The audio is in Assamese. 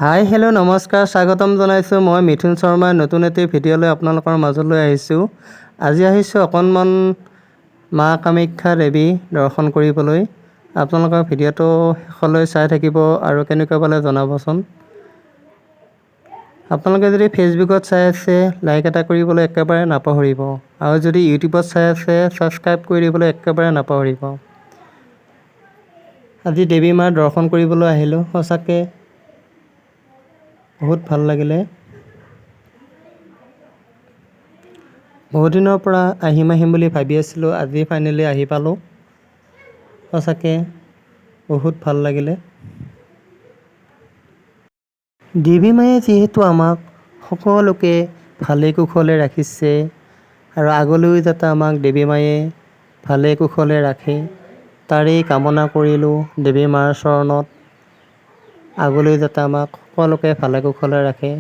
হাই হেল্ল' নমস্কাৰ, স্বাগতম জনাইছোঁ। মই মিথুন শৰ্মাৰ নতুন এটি ভিডিঅ'লৈ আপোনালোকৰ মাজলৈ আহিছোঁ। আজি আহিছোঁ অকণমান মা কামাখ্যা দেৱী দৰ্শন কৰিবলৈ। আপোনালোকৰ ভিডিঅ'টো শেষলৈ চাই থাকিব আৰু কেনেকুৱা পালে জনাবচোন। আপোনালোকে যদি ফেচবুকত চাই আছে লাইক এটা কৰিবলৈ একেবাৰে নাপাহৰিব, আৰু যদি ইউটিউবত চাই আছে ছাবস্ক্ৰাইব কৰি দিবলৈ একেবাৰে নাপাহৰিব। আজি দেৱী মাৰ দৰ্শন কৰিবলৈ আহিলোঁ। সঁচাকৈ বহুত ভাল লাগিলে। বহুত দিনৰ পৰা আহিম বুলি ভাবি আছিলোঁ, আজি ফাইনেলি আহি পালোঁ। সঁচাকৈ বহুত ভাল লাগিলে। দেৱী মায়ে যিহেতু আমাক সকলোকে ভালে কুশলে ৰাখিছে, আৰু আগলৈও যাতে আমাক দেৱী মায়ে ভালে কুশলে ৰাখে তাৰেই কামনা কৰিলোঁ দেৱী মাৰ চৰণত। আগলৈ যাতে আমাক সকলোকে ভালে কুশলে ৰাখে।